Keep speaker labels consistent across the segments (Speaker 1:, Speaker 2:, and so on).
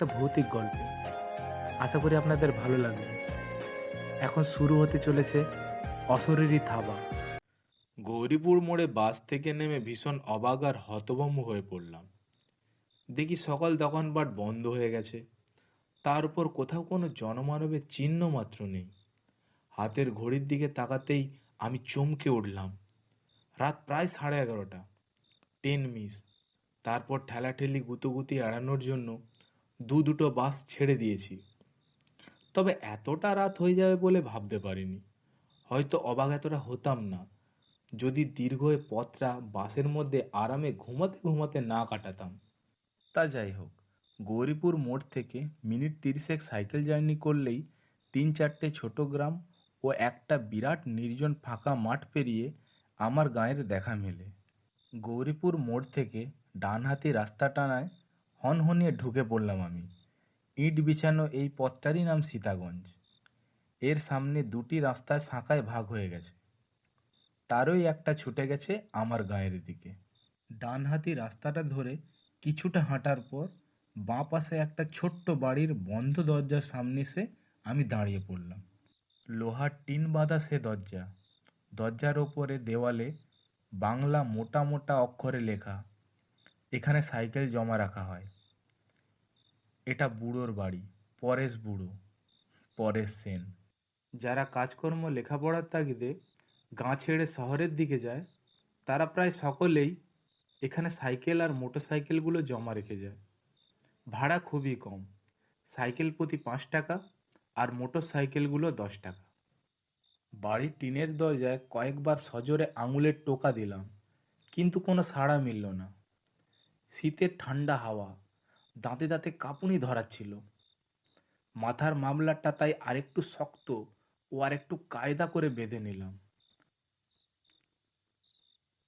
Speaker 1: একটা ভৌতিক গল্প। আশা করি আপনাদের ভালো লাগবে। এখন শুরু হতে চলেছে অশরীরী থাবা। গৌরীপুর মোড়ে বাস থেকে নেমে ভীষণ অবাক আর হতভম্ব হয়ে পড়লাম। দেখি সকল দোকানপাট বন্ধ হয়ে গেছে। তার উপর কোথাও কোনো জনমানবের চিহ্ন মাত্র নেই। হাতের ঘড়ির দিকে তাকাতেই আমি চমকে উঠলাম। রাত প্রায় 11:30। Train miss. তারপর ঠেলাঠেলি গুতোগুতি এড়ানোর জন্য দুটো বাস ছেড়ে দিয়েছি। তবে এতটা রাত হয়ে যাবে বলে ভাবতে পারিনি। হয়তো অবাক এতটা হতাম না যদি দীর্ঘ এ পথটা বাসের মধ্যে আরামে ঘুমাতে ঘুমাতে না কাটাতাম। তা যাই হোক, গৌরীপুর মোড় থেকে মিনিট 30 সাইকেল জার্নি করলেই 3-4টে ছোট গ্রাম ও একটা বিরাট নির্জন ফাঁকা মাঠ পেরিয়ে আমার গাঁয়ের দেখা মেলে। গৌরীপুর মোড় থেকে ডানহাতি রাস্তা টানায় হনহনিয়ে ঢুকে পড়লাম আমি। ইট বিছানো এই পথটারই নাম সীতাগঞ্জ। এর সামনে দুটি রাস্তায় শাখায় ভাগ হয়ে গেছে। তারই একটা ছুটে গেছে আমার গাঁয়ের দিকে। ডানহাতি রাস্তাটা ধরে কিছুটা হাঁটার পর বাঁ পাশে একটা ছোট্ট বাড়ির বন্ধ দরজার সামনে এসে আমি দাঁড়িয়ে পড়লাম। লোহার টিন বাঁধা সে দরজা। দরজার ওপরে দেওয়ালে বাংলা মোটা মোটা অক্ষরে লেখা, এখানে সাইকেল জমা রাখা হয়। এটা বুড়োর বাড়ি, পরেশ বুড়ো, পরেশ সেন। যারা কাজকর্ম লেখাপড়ার তাগিদে গাঁ ছেড়ে শহরের দিকে যায় তারা প্রায় সকলেই এখানে সাইকেল আর মোটরসাইকেলগুলো জমা রেখে যায়। ভাড়া খুবই কম, সাইকেল প্রতি 5 টাকা আর মোটরসাইকেলগুলো 10 টাকা। বাড়ির টিনের দরজায় কয়েকবার সজোরে আঙুলের টোকা দিলাম, কিন্তু কোনো সাড়া মিলল না। শীতের ঠান্ডা হাওয়া দাঁতে দাঁতে কাঁপুনি ধরাচ্ছিল। মাথার মামলাটা তাই আরেকটু শক্ত ও আরেকটু কায়দা করে বেঁধে নিলাম।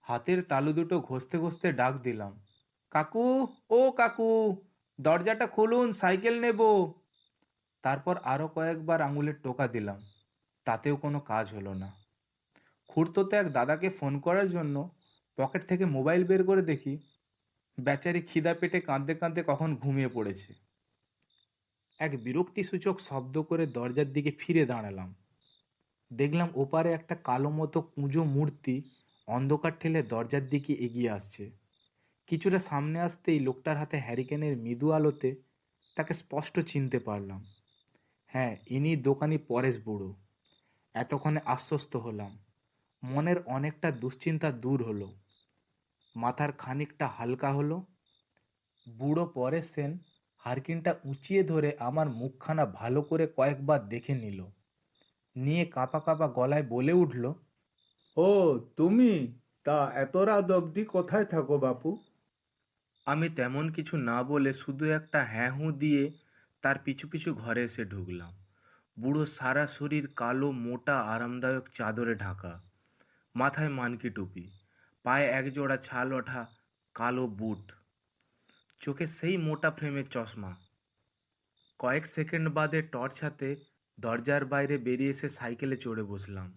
Speaker 1: হাতের তালু দুটো ঘষতে ঘষতে ডাক দিলাম, কাকু, ও কাকু, দরজাটা খুলুন, সাইকেল নেব। তারপর আরও কয়েকবার আঙুলের টোকা দিলাম, তাতেও কোনো কাজ হলো না। খুড়তোতে এক দাদাকে ফোন করার জন্য পকেট থেকে মোবাইল বের করে দেখি বেচারি খিদা পেটে কাঁদতে কাঁদতে কখন ঘুমিয়ে পড়েছে। এক বিরক্তিসূচক শব্দ করে দরজার দিকে ফিরে দাঁড়ালাম। দেখলাম ওপারে একটা কালো মতো কুঁজো মূর্তি অন্ধকার ঠেলে দরজার দিকে এগিয়ে আসছে। কিছুটা সামনে আসতেই লোকটার হাতে হ্যারিকেনের মৃদু আলোতে তাকে স্পষ্ট চিনতে পারলাম। হ্যাঁ, ইনি দোকানি পরেশ বুড়ো। এতক্ষণে আশ্বস্ত হলাম। মনের অনেকটা দুশ্চিন্তা দূর হলো, মাথার খানিকটা হালকা হলো। বুড়ো পরেশ সেন হারকিনটা উঁচিয়ে ধরে আমার মুখখানা ভালো করে কয়েকবার দেখে নিল, নিয়ে কাঁপা কাঁপা গলায় বলে উঠল,
Speaker 2: ও, তুমি? তা এত রাত অবধি কোথায় থাকো বাপু?
Speaker 1: আমি তেমন কিছু না বলে শুধু একটা হ্যাঁ হুঁ দিয়ে তার পিছু পিছু ঘরে এসে ঢুকলাম। বুড়ো সারা শরীর কালো মোটা আরামদায়ক চাদরে ঢাকা, মাথায় মানকি টুপি, পায়ে একজোড়া ছাল ওঠা কালো বুট, চোখে সেই মোটা ফ্রেমের চশমা। কয়েক সেকেন্ড বাদে টর্চ হাতে দরজার বাইরে বেরিয়ে এসে সাইকেলে চড়ে বসলাম।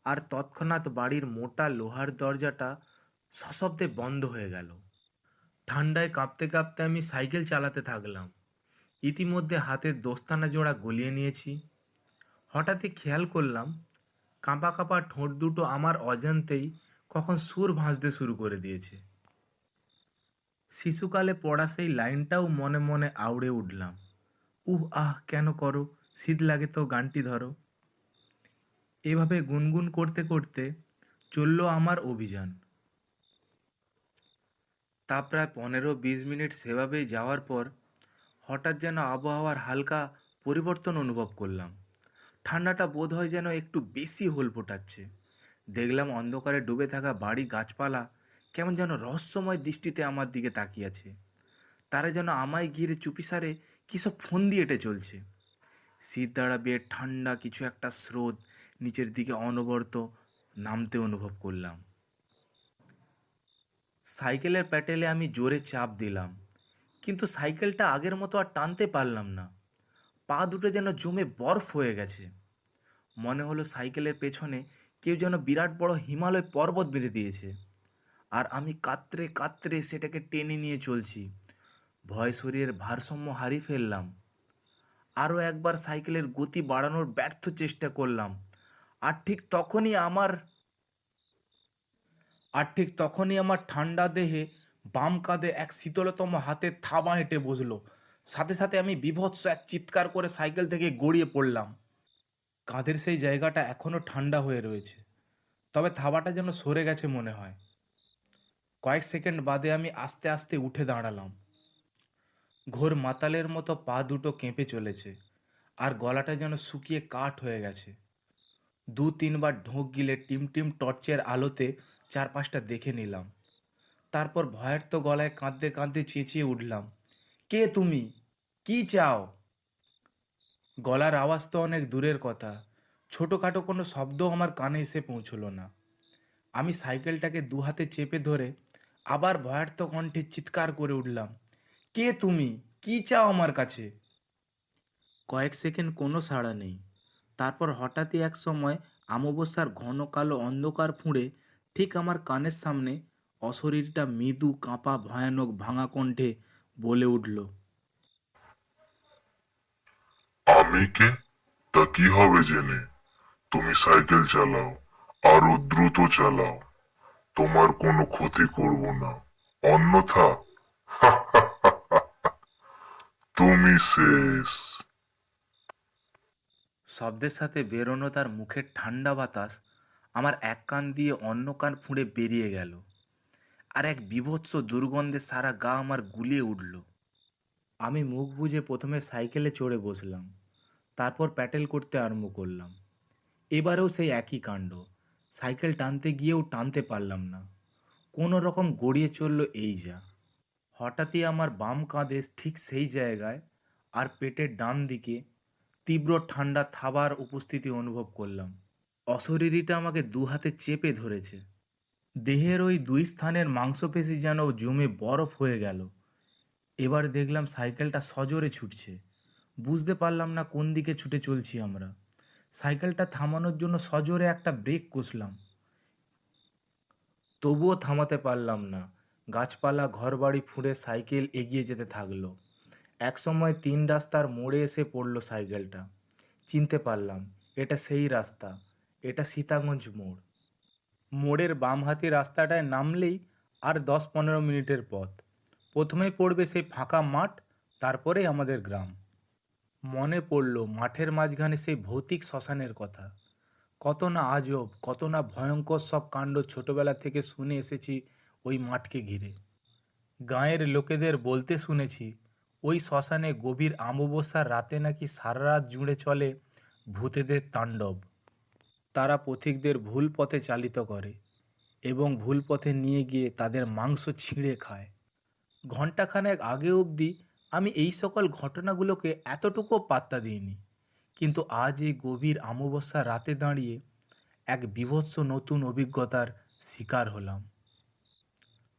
Speaker 1: আর তৎক্ষণাৎ বাড়ির মোটা লোহার দরজাটা সশব্দে বন্ধ হয়ে গেল। ঠান্ডায় কাঁপতে কাঁপতে আমি সাইকেল চালাতে থাকলাম। ইতিমধ্যে হাতের দস্তানা জোড়া গলিয়ে নিয়েছি। হঠাৎই খেয়াল করলাম কাঁপা কাঁপা ঠোঁট দুটো আমার অজান্তেই কখন সুর ভাঁজতে শুরু করে দিয়েছে। শিশুকালে পড়া সেই লাইনটাও মনে মনে আউড়ে উঠলাম, উহ আহ কেন করো, শীত লাগে তো গানটি ধরো। এভাবে গুনগুন করতে করতে চলল আমার অভিযান। তা প্রায় 15-20 মিনিট সেভাবেই যাওয়ার পর হঠাৎ যেন আবহাওয়ার হালকা পরিবর্তন অনুভব করলাম। ঠান্ডাটা বোধ হয় যেন একটু বেশি হোল ফোটাচ্ছে। দেখলাম অন্ধকারে ডুবে থাকা বাড়ি গাছপালা কেমন যেন রহস্যময় দৃষ্টিতে আমার দিকে তাকিয়ে আছে। তারা যেন আমায় ঘিরে চুপিসারে কিসব ফন্দি এঁটে চলছে। শীত দ্বারা বেয়ে ঠান্ডা কিছু একটা স্রোত নিচের দিকে অনবরত নামতে অনুভব করলাম। সাইকেলের প্যাডেলে আমি জোরে চাপ দিলাম, কিন্তু সাইকেলটা আগের মতো আর টানতে পারলাম না। পা দুটো যেন জমে বরফ হয়ে গেছে। মনে হলো সাইকেলের পেছনে কেউ যেন বিরাট বড় হিমালয় পর্বত বেঁধে দিয়েছে, আর আমি কাতরে কাতরে সেটাকে টেনে নিয়ে চলছি। ভয় শরীরের ভারসাম্য হারিয়ে ফেললাম। আরও একবার সাইকেলের গতি বাড়ানোর ব্যর্থ চেষ্টা করলাম। আর ঠিক তখনই আমার আর ঠিক তখনই আমার ঠান্ডা দেহে বাম কাঁধে এক শীতলতম হাতের থাবা হেঁটে বসলো। সাথে সাথে আমি বীভৎস এক চিৎকার করে সাইকেল থেকে গড়িয়ে পড়লাম। কাঁধের সেই জায়গাটা এখনো ঠান্ডা হয়ে রয়েছে, তবে থাবাটা যেন সরে গেছে মনে হয়। কয়েক সেকেন্ড বাদে আমি আস্তে আস্তে উঠে দাঁড়ালাম। ঘোর মাতালের মতো পা দুটো কেঁপে চলেছে, আর গলাটা যেন শুকিয়ে কাঠ হয়ে গেছে। দু তিনবার ঢোক গিলে টিম টিম টর্চের আলোতে চারপাশটা দেখে নিলাম। তারপর ভয়ের তো গলায় কাঁদতে কাঁদতে চেঁচিয়ে উঠলাম, কে তুমি? কি চাও? গলার আওয়াজ তো অনেক দূরের কথা, ছোটোখাটো কোনো শব্দ আমার কানে এসে পৌঁছলো না। আমি সাইকেলটাকে দু হাতে চেপে ধরে আবার ভয়ার্থ কণ্ঠে চিৎকার করে উঠলাম, কে তুমি? কি চাও আমার কাছে? কয়েক সেকেন্ড কোনো সাড়া নেই। তারপর হঠাৎই এক সময় অমাবস্যার ঘন কালো অন্ধকার ফুঁড়ে ঠিক আমার কানের সামনে অশরীরটা মৃদু কাঁপা ভয়ানক ভাঙা কণ্ঠে বলে উঠল,
Speaker 3: আমি কে? তা কি হবে জেনে? তুমি সাইকেল চালাও, আরো দ্রুত চালাও। তোমার কোনো ক্ষতি করব না, অন্যথা তুমি শেষ।
Speaker 1: শব্দের সাথে বেরোনো তার মুখের ঠান্ডা বাতাস আমার এক কান দিয়ে অন্য কান ফুঁড়ে বেরিয়ে গেল, আর এক বীভৎস দুর্গন্ধে সারা গা আমার গুলিয়ে উঠল। আমি মুখ বুজে প্রথমে সাইকেলে চড়ে বসলাম, তারপর প্যাডেল করতে আরম্ভ করলাম। এবারেও সেই একই কাণ্ড, সাইকেল টানতে গিয়েও টানতে পারলাম না। কোনো রকম গড়িয়ে চলল এই যা। হঠাৎই আমার বাম কাঁধে ঠিক সেই জায়গায় আর পেটের ডান দিকে তীব্র ঠান্ডা থাবার উপস্থিতি অনুভব করলাম। অশরীরীটা আমাকে দু হাতে চেপে ধরেছে। দেহের ওই দুই স্থানের মাংসপেশি যেন জমে বরফ হয়ে গেল। এবার দেখলাম সাইকেলটা সজোরে ছুটছে। বুঝতে পারলাম না কোন দিকে ছুটে চলছি আমরা। সাইকেলটা থামানোর জন্য সজোরে একটা ব্রেক কষলাম, তবুও থামাতে পারলাম না। গাছপালা ঘরবাড়ি ফুঁড়ে সাইকেল এগিয়ে যেতে থাকলো। একসময় ৩ রাস্তার মোড়ে এসে পড়ল সাইকেলটা। চিনতে পারলাম, এটা সেই রাস্তা, এটা সীতাগঞ্জ মোড়। মোড়ের বাম হাতি রাস্তাটায় নামলেই আর ১০-১৫ মিনিটের পথ। প্রথমেই পড়বে সেই ফাঁকা মাঠ, তারপরেই আমাদের গ্রাম। মনে পড়ল মাঠের মাঝখানে সেই ভৌতিক শ্মশানের কথা। কত না আজব, কত না ভয়ঙ্কর সব কাণ্ড ছোটবেলা থেকে শুনে এসেছি ওই মাঠকে ঘিরে। গাঁয়ের লোকেদের বলতে শুনেছি ওই শ্মশানে গভীর অমাবস্যার রাতে নাকি সারা রাত জুড়ে চলে ভূতেদের তাণ্ডব। তারা পথিকদের ভুল পথে চালিত করে এবং ভুল পথে নিয়ে গিয়ে তাদের মাংস ছিঁড়ে খায়। ঘণ্টাখানেক আগে অবধি আমি এই সকল ঘটনাগুলোকে এতটুকুও পাত্তা দিইনি, কিন্তু আজ এই গভীর অমাবস্যার রাতে দাঁড়িয়ে এক বীভৎস নতুন অভিজ্ঞতার শিকার হলাম।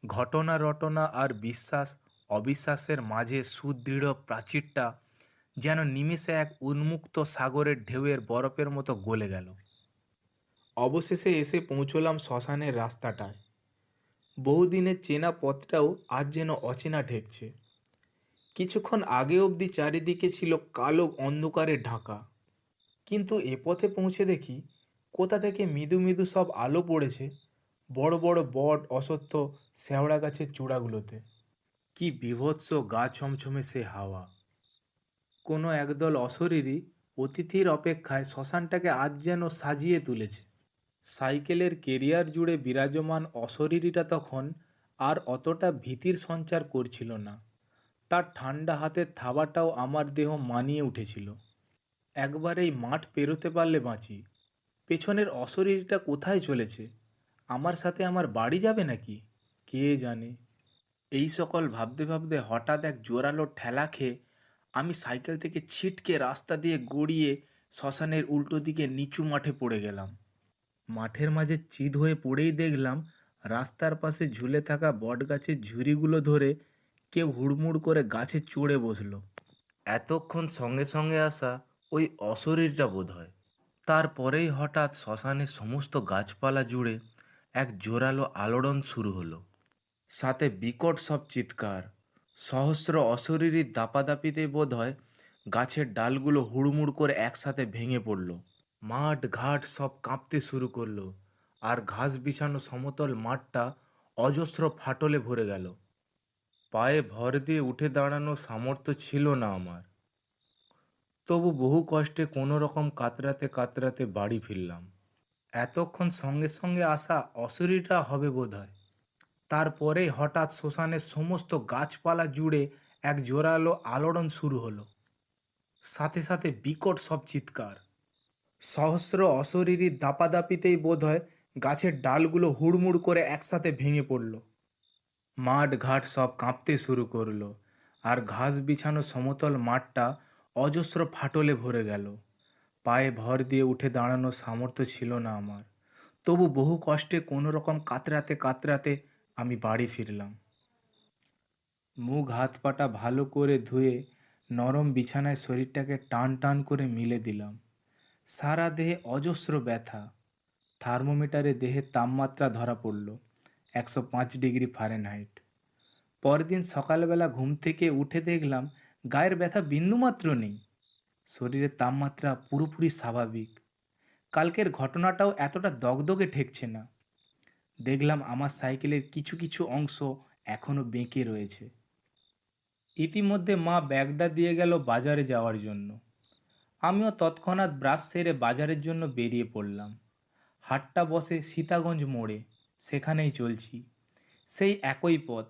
Speaker 1: ঘটনা রটনা আর বিশ্বাস অবিশ্বাসের মাঝে সুদৃঢ় প্রাচীরটা যেন নিমেষে এক উন্মুক্ত সাগরের ঢেউয়ের বরফের মতো গলে গেল। অবশেষে এসে পৌঁছলাম শ্মশানের রাস্তাটায়। বহুদিনের চেনা পথটাও আজ যেন অচেনা ঠেকছে। কিছুক্ষণ আগে অবধি চারিদিকে ছিল কালো অন্ধকারে ঢাকা, কিন্তু এ পথে পৌঁছে দেখি কোথা থেকে মৃদু মৃদু সব আলো পড়েছে বড় বড় বট, অশ্বত্থ, শেওড়া গাছের চূড়াগুলোতে। কি বীভৎস গা ছমছমে সে হাওয়া! কোনো একদল অশরীরী অতিথির অপেক্ষায় শ্মশানটাকে আজ যেন সাজিয়ে তুলেছে। সাইকেলের কেরিয়ার জুড়ে বিরাজমান অশরীরীটা তখন আর অতটা ভীতির সঞ্চার করছিল না। তার ঠান্ডা হাতের থাবাটাও আমার দেহ মানিয়ে উঠেছিল। একবার এই মাঠ পেরোতে পারলে বাঁচি। পেছনের অশরীরীটা কোথায় চলেছে? আমার সাথে আমার বাড়ি যাবে নাকি? কে জানে। এই সকল ভাবতে ভাবতে হঠাৎ এক জোরালো ঠেলা খেয়ে আমি সাইকেল থেকে ছিটকে রাস্তা দিয়ে গড়িয়ে শ্মশানের উল্টো দিকে নিচু মাঠে পড়ে গেলাম। মাঠের মাঝে চিত হয়ে পড়েই দেখলাম রাস্তার পাশে ঝুলে থাকা বটগাছের ঝুড়িগুলো ধরে কেউ হুড়মুড় করে গাছে চড়ে বসলো। এতক্ষণ সঙ্গে সঙ্গে আসা ওই অশরীরটা বোধ হয়। তারপরেই হঠাৎ শ্মশানের সমস্ত গাছপালা জুড়ে এক জোরালো আলোড়ন শুরু হলো, সাথে বিকট সব চিৎকার। সহস্র অশরীরী দাপাদাপিতে বোধ হয় গাছের ডালগুলো হুড়মুড় করে একসাথে ভেঙে পড়ল। মাঠ ঘাট সব কাঁপতে শুরু করলো, আর ঘাস বিছানো সমতল মাঠটা অজস্র ফাটলে ভরে গেল। পায়ে ভর দিয়ে উঠে দাঁড়ানোর সামর্থ্য ছিল না আমার। তবু বহু কষ্টে কোনো রকম কাতরাতে কাতরাতে বাড়ি ফিরলাম। এতক্ষণ সঙ্গে সঙ্গে আসা অশরীরটা হবে বোধহয়। তারপরেই হঠাৎ শ্মশানের সমস্ত গাছপালা জুড়ে এক জোরালো আলোড়ন শুরু হলো। সাথে সাথে বিকট সব চিৎকার। সহস্র অশরীরী দাপাদাপিতেই বোধহয় গাছের ডালগুলো হুড়মুড় করে একসাথে ভেঙে পড়ল। মাঠ ঘাট সব কাঁপতে শুরু করলো, আর ঘাস বিছানো সমতল মাঠটা অজস্র ফাটলে ভরে গেল। পায়ে ভর দিয়ে উঠে দাঁড়ানোর সামর্থ্য ছিল না আমার। তবু বহু কষ্টে কোনো রকম কাতরাতে কাতরাতে আমি বাড়ি ফিরলাম। মুখ হাত পাটা ভালো করে ধুয়ে নরম বিছানায় শরীরটাকে টান টান করে মিলে দিলাম। সারা দেহে অজস্র ব্যথা। থার্মোমিটারে দেহের তাপমাত্রা ধরা পড়ল 105 ডিগ্রি ফারেনহাইট। পরদিন সকালবেলা ঘুম থেকে উঠে দেখলাম গায়ের ব্যথা বিন্দুমাত্র নেই। শরীরের তাপমাত্রা পুরোপুরি স্বাভাবিক। কালকের ঘটনাটাও এতটা দগদগে ঠেকছে না। দেখলাম আমার সাইকেলের কিছু কিছু অংশ এখনো বেঁকে রয়েছে। ইতিমধ্যে মা ব্যাগটা দিয়ে গেল বাজারে যাওয়ার জন্য। আমিও তৎক্ষণাৎ ব্রাশ সেরে বাজারের জন্য বেরিয়ে পড়লাম। হাটটা বসে সীতাগঞ্জ মোড়ে, সেখানেই চলছি। সেই একই পথ।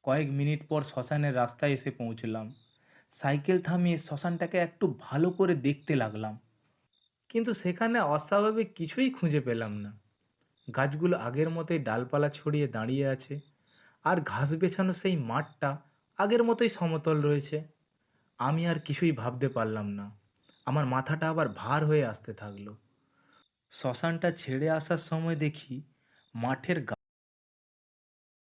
Speaker 1: কয়েক মিনিট পর শ্মশানের রাস্তায় এসে পৌঁছলাম। সাইকেল থামিয়ে শ্মশানটাকে একটু ভালো করে দেখতে লাগলাম, কিন্তু সেখানে অস্বাভাবিক কিছুই খুঁজে পেলাম না। গাছগুলো আগের মতোই ডালপালা ছড়িয়ে দাঁড়িয়ে আছে, আর ঘাস বেছানো সেই মাঠটা আগের মতোই সমতল রয়েছে। আমি আর কিছুই ভাবতে পারলাম না। আমার মাথাটা আবার ভার হয়ে আসতে থাকলো। শ্মশানটা ছেড়ে আসার সময় দেখি মাঠের